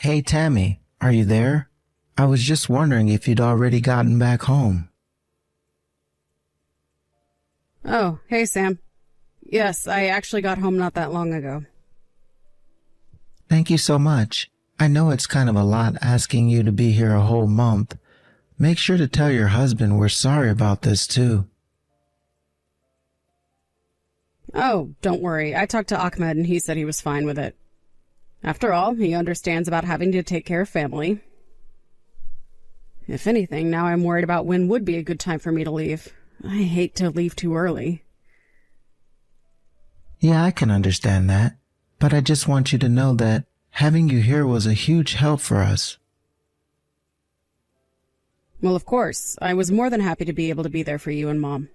Hey Tammy, are you there? I was just wondering if you'd already gotten back home. Oh, hey Sam. Yes, I actually got home not that long ago. Thank you so much. I know it's kind of a lot asking you to be here a whole month. Make sure to tell your husband we're sorry about this too. Oh, don't worry. I talked to Ahmed and he said he was fine with it. After all, he understands about having to take care of family. If anything, now I'm worried about when would be a good time for me to leave. I hate to leave too early. Yeah, I can understand that, but I just want you to know that having you here was a huge help for us. Well, of course. I was more than happy to be able to be there for you and Mom.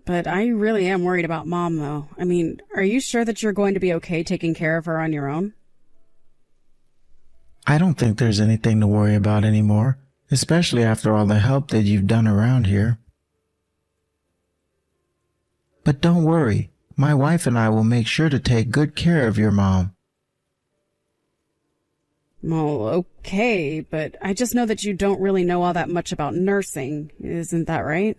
But I really am worried about Mom, though. I mean, are you sure that you're going to be okay taking care of her on your own? I don't think there's anything to worry about anymore, especially after all the help that you've done around here. But don't worry, my wife and I will make sure to take good care of your mom. Well, okay, but I just know that you don't really know all that much about nursing. Isn't that right?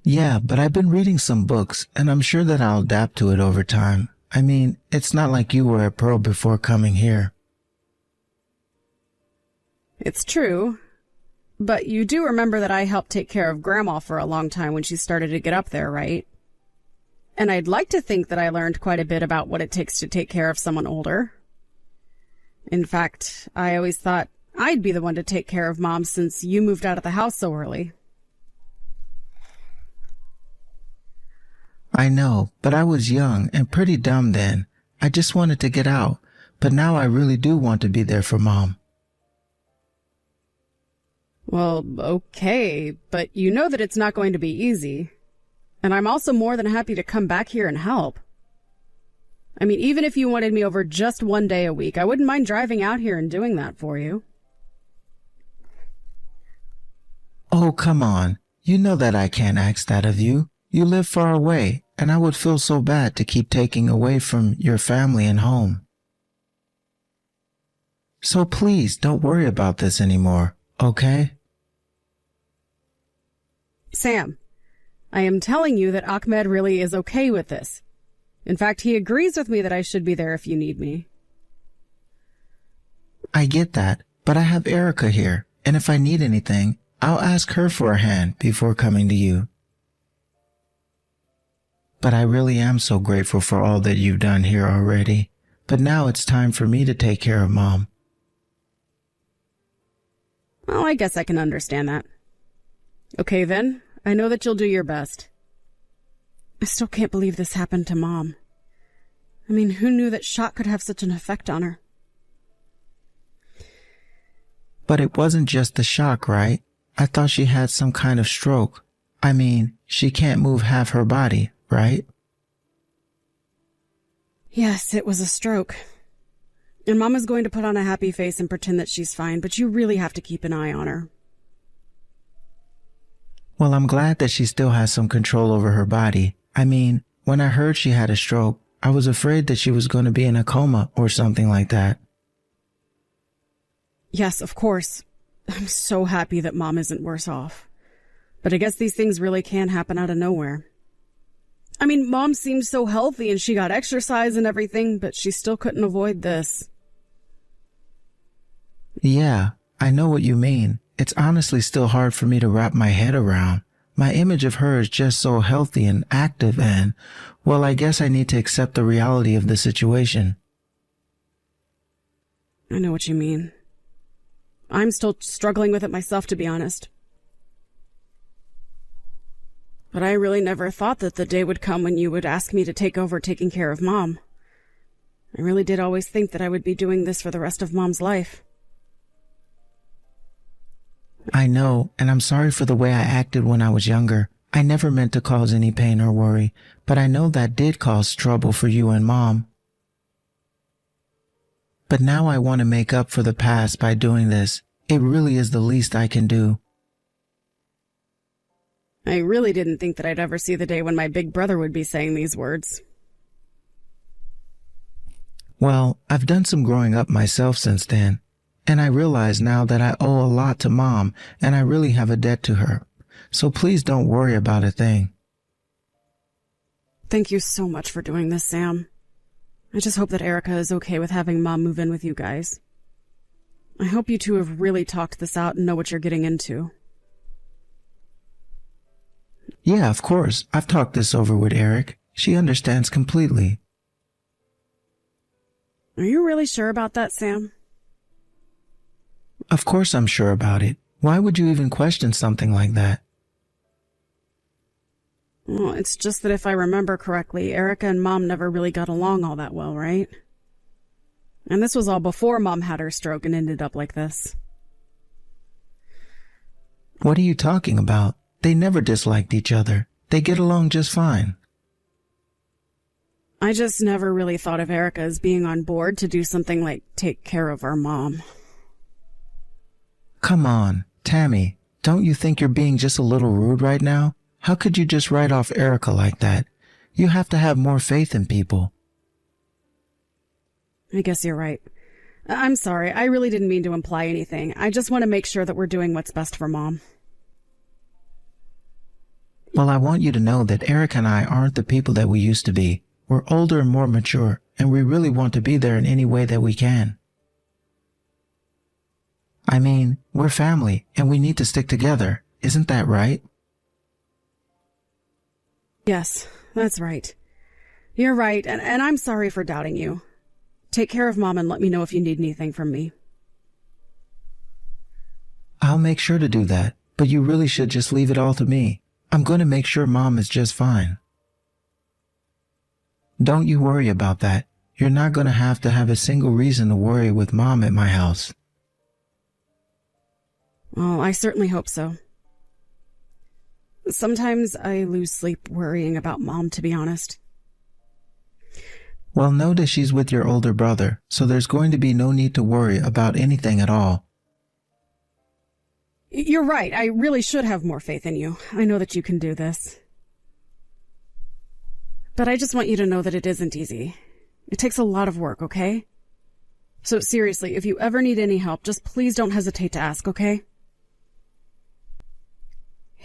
Yeah, but I've been reading some books, and I'm sure that I'll adapt to it over time. I mean, it's not like you were a pro before coming here. It's true. But you do remember that I helped take care of Grandma for a long time when she started to get up there, right? And I'd like to think that I learned quite a bit about what it takes to take care of someone older. In fact, I always thought I'd be the one to take care of Mom since you moved out of the house so early. I know, but I was young and pretty dumb then. I just wanted to get out, but now I really do want to be there for Mom. Well, okay, but you know that it's not going to be easy. And I'm also more than happy to come back here and help. I mean, even if you wanted me over just one day a week, I wouldn't mind driving out here and doing that for you. Oh, come on. You know that I can't ask that of you. You live far away, and I would feel so bad to keep taking away from your family and home. So please don't worry about this anymore, okay? Sam, I am telling you that Ahmed really is okay with this. In fact, he agrees with me that I should be there if you need me. I get that, but I have Erica here, and if I need anything, I'll ask her for a hand before coming to you. But I really am so grateful for all that you've done here already. But now it's time for me to take care of Mom. Well, I guess I can understand that. Okay then, I know that you'll do your best. I still can't believe this happened to Mom. I mean, who knew that shock could have such an effect on her? But it wasn't just the shock, right? I thought she had some kind of stroke. I mean, she can't move half her body, right? Yes, it was a stroke. And Mom is going to put on a happy face and pretend that she's fine, but you really have to keep an eye on her. Well, I'm glad that she still has some control over her body. I mean, when I heard she had a stroke, I was afraid that she was going to be in a coma or something like that. Yes, of course. I'm so happy that Mom isn't worse off. But I guess these things really can happen out of nowhere. I mean, Mom seemed so healthy and she got exercise and everything, but she still couldn't avoid this. Yeah, I know what you mean. It's honestly still hard for me to wrap my head around. My image of her is just so healthy and active and, well, I guess I need to accept the reality of the situation. I know what you mean. I'm still struggling with it myself, to be honest. But I really never thought that the day would come when you would ask me to take over taking care of Mom. I really did always think that I would be doing this for the rest of Mom's life. I know, and I'm sorry for the way I acted when I was younger. I never meant to cause any pain or worry, but I know that did cause trouble for you and Mom. But now I want to make up for the past by doing this. It really is the least I can do. I really didn't think that I'd ever see the day when my big brother would be saying these words. Well, I've done some growing up myself since then, and I realize now that I owe a lot to Mom and I really have a debt to her. So please don't worry about a thing. Thank you so much for doing this, Sam. I just hope that Erica is okay with having Mom move in with you guys. I hope you two have really talked this out and know what you're getting into. Yeah, of course. I've talked this over with Eric. She understands completely. Are you really sure about that, Sam? Of course I'm sure about it. Why would you even question something like that? Well, it's just that if I remember correctly, Erica and Mom never really got along all that well, right? And this was all before Mom had her stroke and ended up like this. What are you talking about? They never disliked each other. They get along just fine. I just never really thought of Erica as being on board to do something like take care of our mom. Come on, Tammy, don't you think you're being just a little rude right now? How could you just write off Erica like that? You have to have more faith in people. I guess you're right. I'm sorry, I really didn't mean to imply anything. I just want to make sure that we're doing what's best for Mom. Well, I want you to know that Eric and I aren't the people that we used to be. We're older and more mature, and we really want to be there in any way that we can. I mean, we're family, and we need to stick together. Isn't that right? Yes, that's right. You're right, and I'm sorry for doubting you. Take care of Mom and let me know if you need anything from me. I'll make sure to do that, but you really should just leave it all to me. I'm going to make sure Mom is just fine. Don't you worry about that. You're not going to have a single reason to worry with Mom at my house. Well, I certainly hope so. Sometimes I lose sleep worrying about Mom, to be honest. Well, know that she's with your older brother, so there's going to be no need to worry about anything at all. You're right. I really should have more faith in you. I know that you can do this. But I just want you to know that it isn't easy. It takes a lot of work, okay? So seriously, if you ever need any help, just please don't hesitate to ask, okay?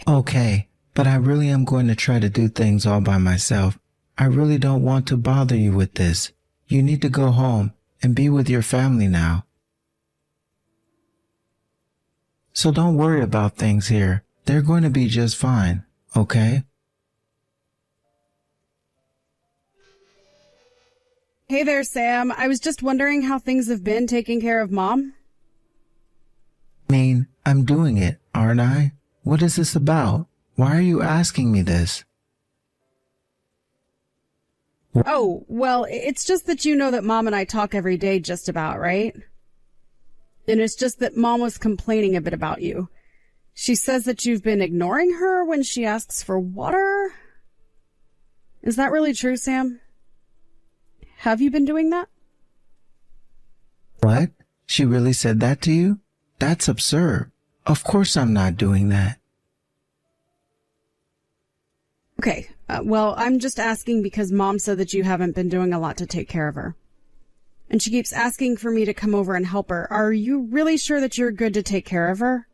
Okay, but I really am going to try to do things all by myself. I really don't want to bother you with this. You need to go home and be with your family now. So don't worry about things here. They're going to be just fine, okay? Hey there, Sam. I was just wondering how things have been taking care of Mom. I mean, I'm doing it, aren't I? What is this about? Why are you asking me this? Oh, well, it's just that you know that Mom and I talk every day just about, right? And it's just that Mom was complaining a bit about you. She says that you've been ignoring her when she asks for water. Is that really true, Sam? Have you been doing that? What? She really said that to you? That's absurd. Of course I'm not doing that. Okay, well, I'm just asking because Mom said that you haven't been doing a lot to take care of her. And she keeps asking for me to come over and help her. Are you really sure that you're good to take care of her?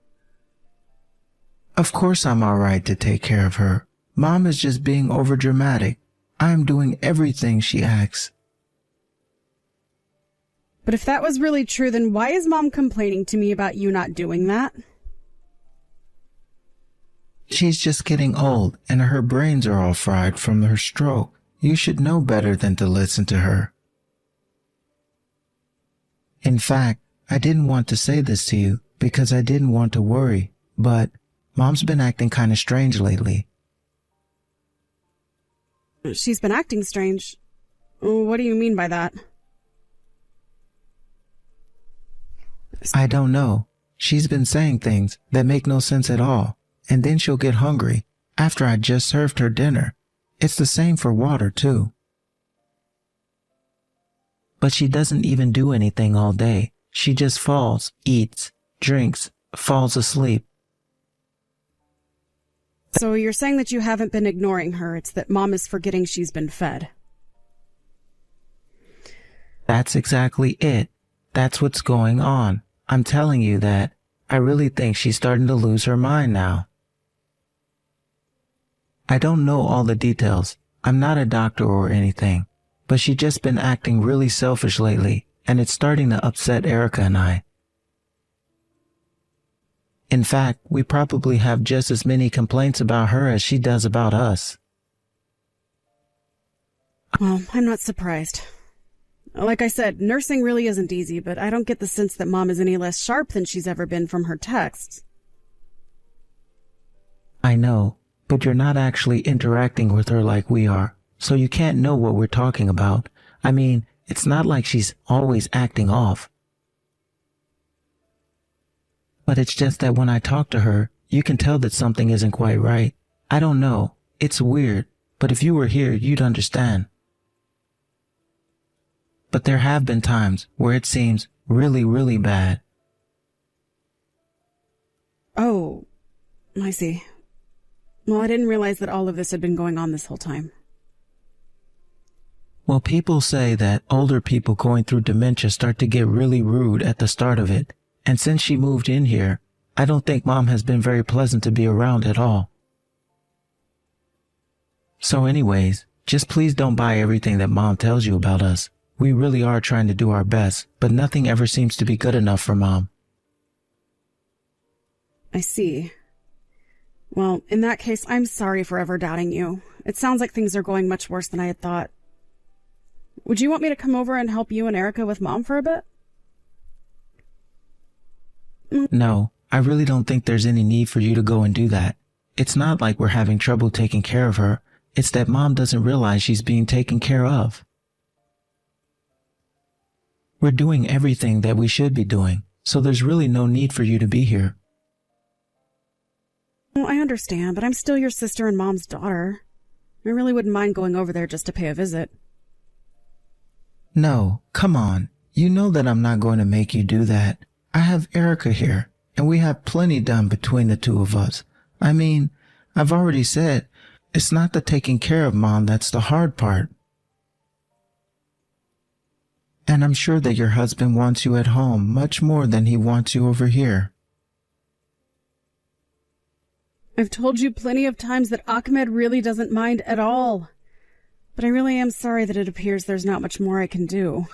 Of course I'm all right to take care of her. Mom is just being overdramatic. I am doing everything she asks. But if that was really true, then why is Mom complaining to me about you not doing that? She's just getting old, and her brains are all fried from her stroke. You should know better than to listen to her. In fact, I didn't want to say this to you because I didn't want to worry, but Mom's been acting kind of strange lately. She's been acting strange. What do you mean by that? I don't know. She's been saying things that make no sense at all, and then she'll get hungry after I just served her dinner. It's the same for water, too. But she doesn't even do anything all day. She just falls, eats, drinks, falls asleep. So you're saying that you haven't been ignoring her, it's that Mom is forgetting she's been fed. That's exactly it. That's what's going on. I'm telling you that I really think she's starting to lose her mind now. I don't know all the details. I'm not a doctor or anything, but she's just been acting really selfish lately, and it's starting to upset Erica and I. In fact, we probably have just as many complaints about her as she does about us. Well, I'm not surprised. Like I said, nursing really isn't easy, but I don't get the sense that Mom is any less sharp than she's ever been from her texts. I know, but you're not actually interacting with her like we are, so you can't know what we're talking about. I mean, it's not like she's always acting off. But it's just that when I talk to her, you can tell that something isn't quite right. I don't know. It's weird, but if you were here, you'd understand. But there have been times where it seems really, really bad. Oh, I see. Well, I didn't realize that all of this had been going on this whole time. Well, people say that older people going through dementia start to get really rude at the start of it. And since she moved in here, I don't think Mom has been very pleasant to be around at all. So anyways, just please don't buy everything that Mom tells you about us. We really are trying to do our best, but nothing ever seems to be good enough for Mom. I see. Well, in that case, I'm sorry for ever doubting you. It sounds like things are going much worse than I had thought. Would you want me to come over and help you and Erica with Mom for a bit? No, I really don't think there's any need for you to go and do that. It's not like we're having trouble taking care of her. It's that Mom doesn't realize she's being taken care of. We're doing everything that we should be doing, so there's really no need for you to be here. Well, I understand, but I'm still your sister and Mom's daughter. I really wouldn't mind going over there just to pay a visit. No, come on. You know that I'm not going to make you do that. I have Erica here, and we have plenty done between the two of us. I mean, I've already said, it's not the taking care of Mom that's the hard part. And I'm sure that your husband wants you at home much more than he wants you over here. I've told you plenty of times that Ahmed really doesn't mind at all. But I really am sorry that it appears there's not much more I can do.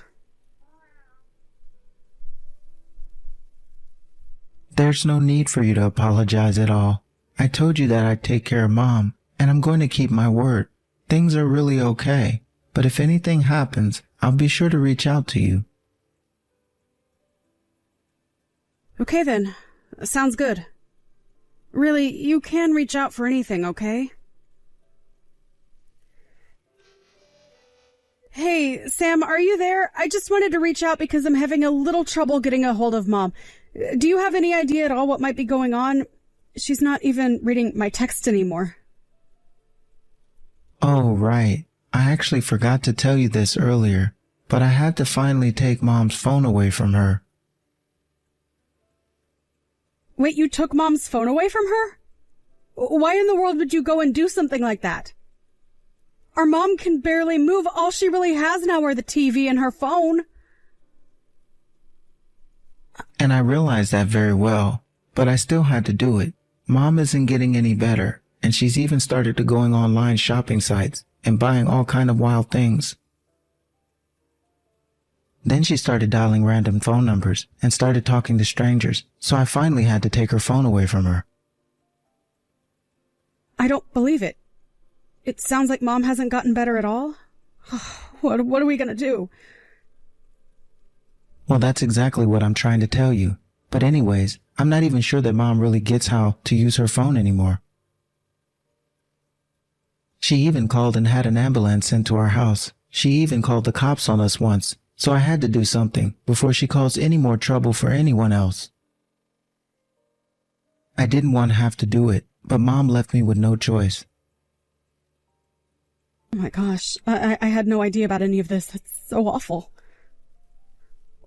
There's no need for you to apologize at all. I told you that I'd take care of Mom, and I'm going to keep my word. Things are really okay, but if anything happens, I'll be sure to reach out to you. Okay then. Sounds good. Really, you can reach out for anything, okay? Hey, Sam, are you there? I just wanted to reach out because I'm having a little trouble getting a hold of Mom. Do you have any idea at all what might be going on? She's not even reading my text anymore. Oh, right. I actually forgot to tell you this earlier, but I had to finally take Mom's phone away from her. Wait, you took Mom's phone away from her? Why in the world would you go and do something like that? Our Mom can barely move. All she really has now are the TV and her phone. And I realized that very well, but I still had to do it. Mom isn't getting any better, and she's even started to going online shopping sites and buying all kind of wild things. Then she started dialing random phone numbers and started talking to strangers, so I finally had to take her phone away from her. I don't believe it. It sounds like Mom hasn't gotten better at all. What are we gonna do? Well, that's exactly what I'm trying to tell you. But anyways, I'm not even sure that Mom really gets how to use her phone anymore. She even called and had an ambulance sent to our house. She even called the cops on us once, so I had to do something before she caused any more trouble for anyone else. I didn't want to have to do it, but Mom left me with no choice. Oh my gosh, I had no idea about any of this. That's so awful.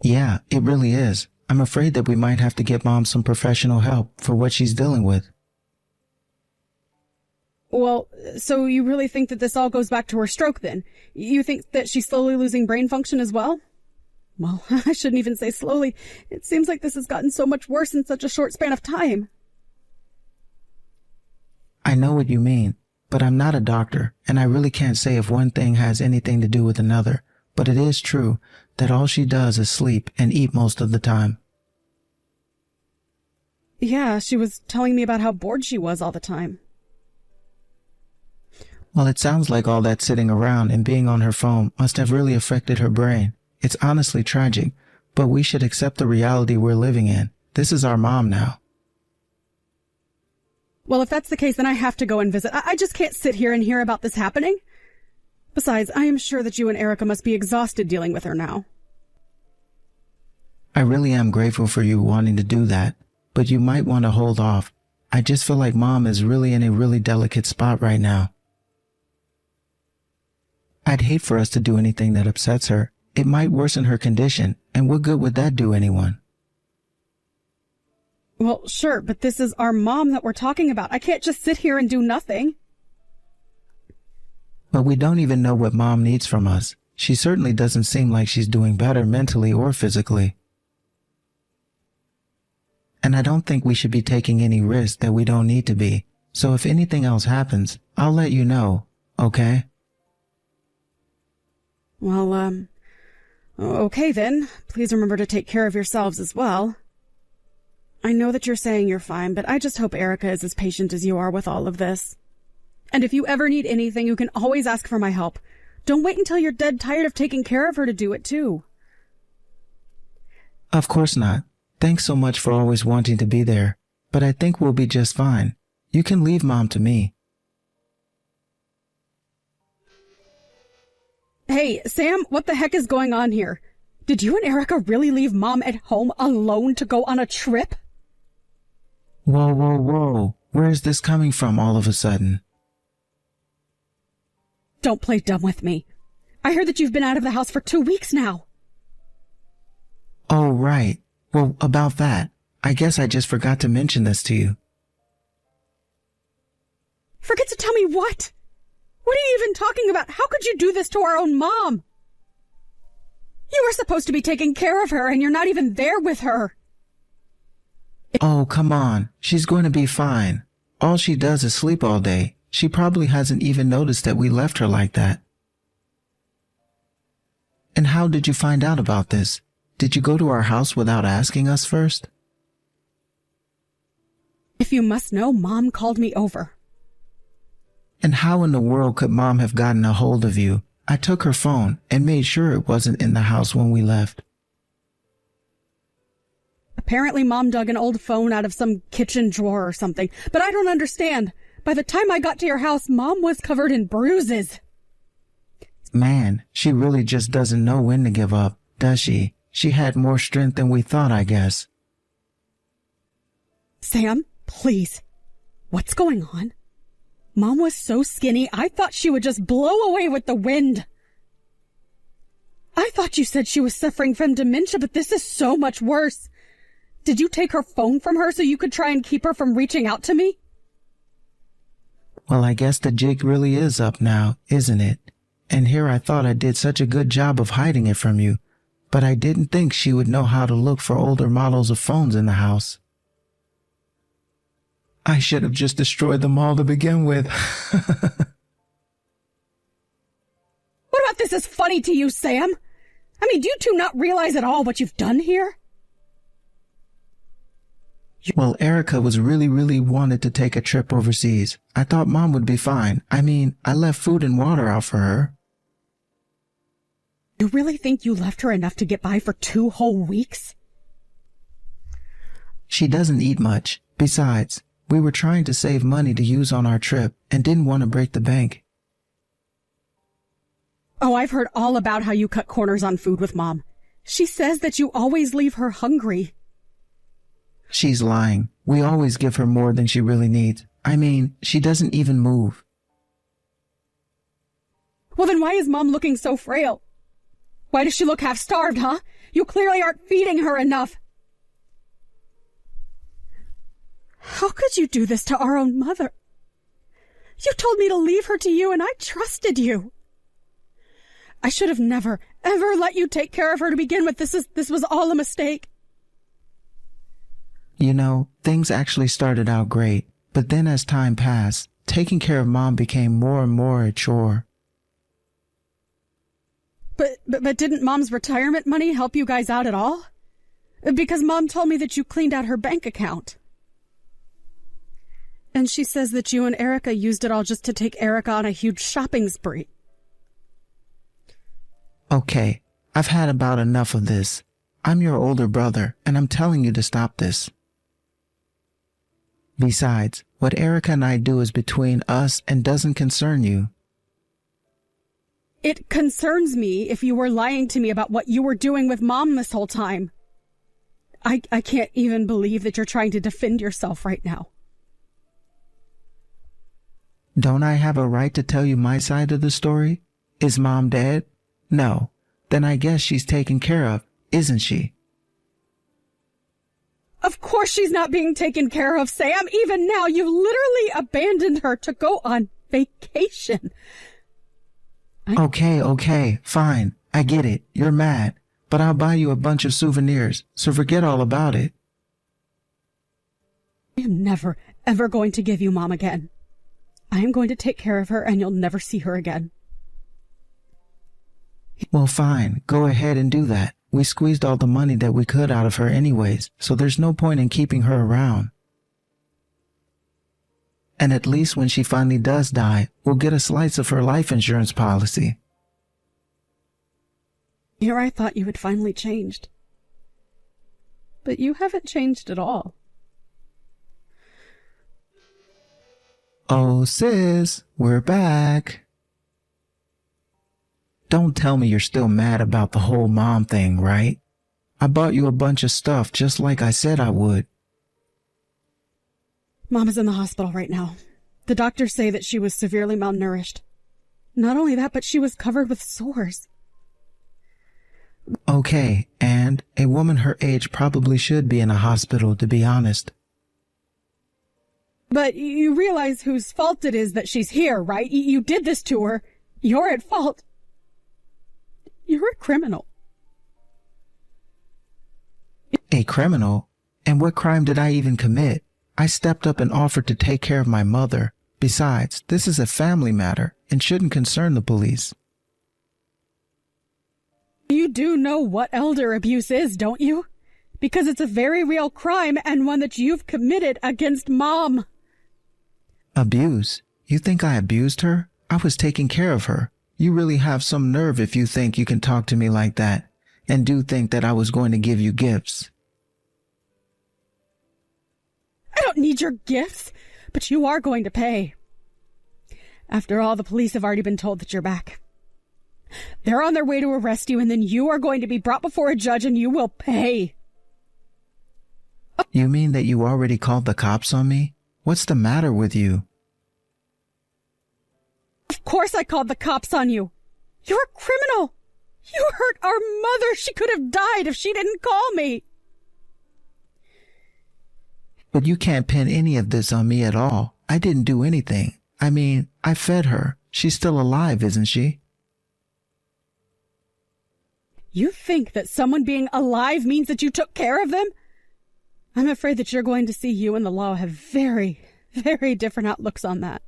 Yeah, it really is. I'm afraid that we might have to get Mom some professional help for what she's dealing with. Well, so you really think that this all goes back to her stroke then? You think that she's slowly losing brain function as well? Well, I shouldn't even say slowly. It seems like this has gotten so much worse in such a short span of time. I know what you mean, but I'm not a doctor, and I really can't say if one thing has anything to do with another. But it is true that all she does is sleep and eat most of the time. Yeah, she was telling me about how bored she was all the time. Well, it sounds like all that sitting around and being on her phone must have really affected her brain. It's honestly tragic, but we should accept the reality we're living in. This is our mom now. Well, if that's the case, then I have to go and visit. I just can't sit here and hear about this happening. Besides, I am sure that you and Erica must be exhausted dealing with her now. I really am grateful for you wanting to do that, but you might want to hold off. I just feel like Mom is really in a really delicate spot right now. I'd hate for us to do anything that upsets her. It might worsen her condition, and what good would that do anyone? Well, sure, but this is our mom that we're talking about. I can't just sit here and do nothing. But we don't even know what Mom needs from us. She certainly doesn't seem like she's doing better mentally or physically. And I don't think we should be taking any risks that we don't need to be. So if anything else happens, I'll let you know, okay? Well, okay then. Please remember to take care of yourselves as well. I know that you're saying you're fine, but I just hope Erica is as patient as you are with all of this. And if you ever need anything, you can always ask for my help. Don't wait until you're dead tired of taking care of her to do it too. Of course not. Thanks so much for always wanting to be there. But I think we'll be just fine. You can leave Mom to me. Hey, Sam, what the heck is going on here? Did you and Erica really leave Mom at home alone to go on a trip? Whoa, whoa, whoa. Where is this coming from all of a sudden? Don't play dumb with me. I heard that you've been out of the house for 2 weeks now. Oh, right. Well, about that, I guess I just forgot to mention this to you. Forget to tell me what? What are you even talking about? How could you do this to our own mom? You were supposed to be taking care of her, and you're not even there with her. Oh, come on. She's going to be fine. All she does is sleep all day. She probably hasn't even noticed that we left her like that. And how did you find out about this? Did you go to our house without asking us first? If you must know, Mom called me over. And how in the world could Mom have gotten a hold of you? I took her phone and made sure it wasn't in the house when we left. Apparently Mom dug an old phone out of some kitchen drawer or something, but I don't understand. By the time I got to your house, Mom was covered in bruises. Man, she really just doesn't know when to give up, does she? She had more strength than we thought, I guess. Sam, please. What's going on? Mom was so skinny, I thought she would just blow away with the wind. I thought you said she was suffering from dementia, but this is so much worse. Did you take her phone from her so you could try and keep her from reaching out to me? Well, I guess the jig really is up now, isn't it? And here I thought I did such a good job of hiding it from you, but I didn't think she would know how to look for older models of phones in the house. I should have just destroyed them all to begin with. What about this is funny to you, Sam? I mean, do you two not realize at all what you've done here? Well, Erica was really wanted to take a trip overseas. I thought Mom would be fine. I mean, I left food and water out for her. You really think you left her enough to get by for 2 whole weeks? She doesn't eat much. Besides, we were trying to save money to use on our trip and didn't want to break the bank. Oh, I've heard all about how you cut corners on food with Mom. She says that you always leave her hungry. She's lying. We always give her more than she really needs. I mean, she doesn't even move. Well, then why is Mom looking so frail? Why does she look half-starved, huh? You clearly aren't feeding her enough. How could you do this to our own mother? You told me to leave her to you, and I trusted you. I should have never, ever let you take care of her to begin with? This was all a mistake. You know, things actually started out great, but then as time passed, taking care of Mom became more and more a chore. But didn't Mom's retirement money help you guys out at all? Because Mom told me that you cleaned out her bank account. And she says that you and Erica used it all just to take Erica on a huge shopping spree. Okay, I've had about enough of this. I'm your older brother, and I'm telling you to stop this. Besides, what Erica and I do is between us and doesn't concern you. It concerns me if you were lying to me about what you were doing with Mom this whole time. I can't even believe that you're trying to defend yourself right now. Don't I have a right to tell you my side of the story? Is Mom dead? No. Then I guess she's taken care of, isn't she? Of course she's not being taken care of, Sam. Even now, you literally abandoned her to go on vacation. Okay, fine. I get it. You're mad. But I'll buy you a bunch of souvenirs, so forget all about it. I am never, ever going to give you Mom again. I am going to take care of her, and you'll never see her again. Well, fine. Go ahead and do that. We squeezed all the money that we could out of her anyways, so there's no point in keeping her around. And at least when she finally does die, we'll get a slice of her life insurance policy. Here I thought you had finally changed. But you haven't changed at all. Oh, sis, we're back. Don't tell me you're still mad about the whole Mom thing, right? I bought you a bunch of stuff just like I said I would. Mom is in the hospital right now. The doctors say that she was severely malnourished. Not only that, but she was covered with sores. Okay, and a woman her age probably should be in a hospital, to be honest. But you realize whose fault it is that she's here, right? You did this to her. You're at fault. You're a criminal. A criminal? And what crime did I even commit? I stepped up and offered to take care of my mother. Besides, this is a family matter and shouldn't concern the police. You do know what elder abuse is, don't you? Because it's a very real crime and one that you've committed against Mom. Abuse? You think I abused her? I was taking care of her. You really have some nerve if you think you can talk to me like that, and do think that I was going to give you gifts. I don't need your gifts, but you are going to pay. After all, the police have already been told that you're back. They're on their way to arrest you, and then you are going to be brought before a judge, and you will pay. You mean that you already called the cops on me? What's the matter with you? Of course I called the cops on you. You're a criminal. You hurt our mother. She could have died if she didn't call me. But you can't pin any of this on me at all. I didn't do anything. I mean, I fed her. She's still alive, isn't she? You think that someone being alive means that you took care of them? I'm afraid that you're going to see you and the law have very, very different outlooks on that.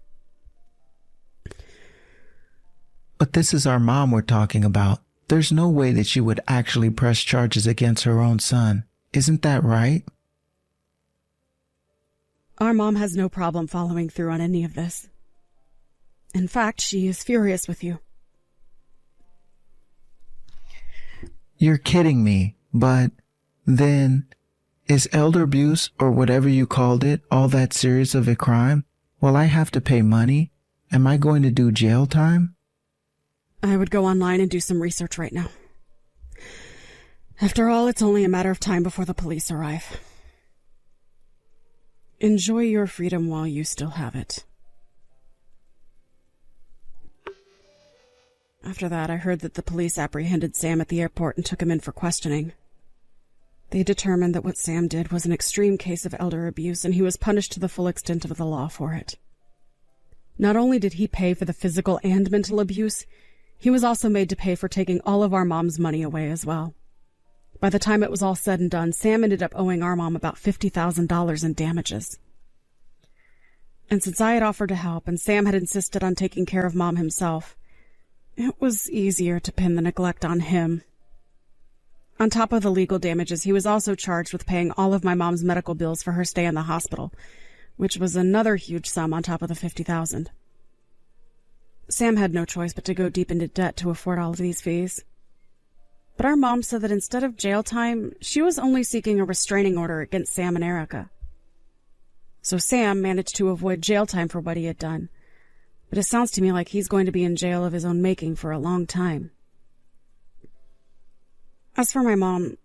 But this is our mom we're talking about. There's no way that she would actually press charges against her own son. Isn't that right? Our mom has no problem following through on any of this. In fact, she is furious with you. You're kidding me, but then, is elder abuse, or whatever you called it, all that serious of a crime? Will I have to pay money? Am I going to do jail time? I would go online and do some research right now. After all, it's only a matter of time before the police arrive. Enjoy your freedom while you still have it. After that, I heard that the police apprehended Sam at the airport and took him in for questioning. They determined that what Sam did was an extreme case of elder abuse, and he was punished to the full extent of the law for it. Not only did he pay for the physical and mental abuse, He was also made to pay for taking all of our mom's money away as well. By the time it was all said and done, Sam ended up owing our mom about $50,000 in damages. And since I had offered to help and Sam had insisted on taking care of Mom himself, it was easier to pin the neglect on him. On top of the legal damages, he was also charged with paying all of my mom's medical bills for her stay in the hospital, which was another huge sum on top of the $50,000. Sam had no choice but to go deep into debt to afford all of these fees. But our mom said that instead of jail time, she was only seeking a restraining order against Sam and Erica. So Sam managed to avoid jail time for what he had done. But it sounds to me like he's going to be in jail of his own making for a long time. As for my mom,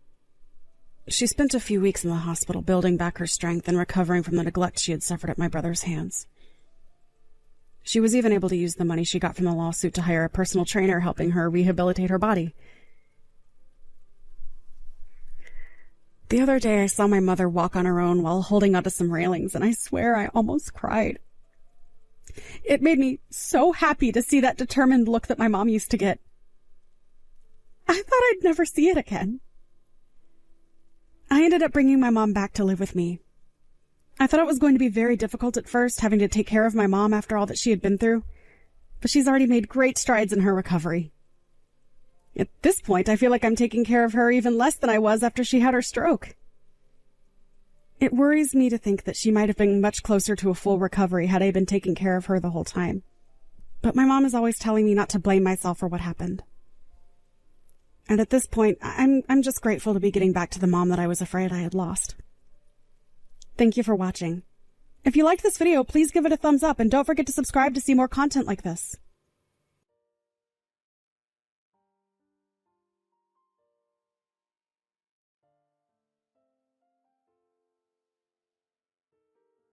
she spent a few weeks in the hospital building back her strength and recovering from the neglect she had suffered at my brother's hands. She was even able to use the money she got from the lawsuit to hire a personal trainer helping her rehabilitate her body. The other day, I saw my mother walk on her own while holding onto some railings, and I swear I almost cried. It made me so happy to see that determined look that my mom used to get. I thought I'd never see it again. I ended up bringing my mom back to live with me. I thought it was going to be very difficult at first, having to take care of my mom after all that she had been through, but she's already made great strides in her recovery. At this point, I feel like I'm taking care of her even less than I was after she had her stroke. It worries me to think that she might have been much closer to a full recovery had I been taking care of her the whole time. But my mom is always telling me not to blame myself for what happened. And at this point, I'm just grateful to be getting back to the mom that I was afraid I had lost. Thank you for watching. If you liked this video, please give it a thumbs up and don't forget to subscribe to see more content like this.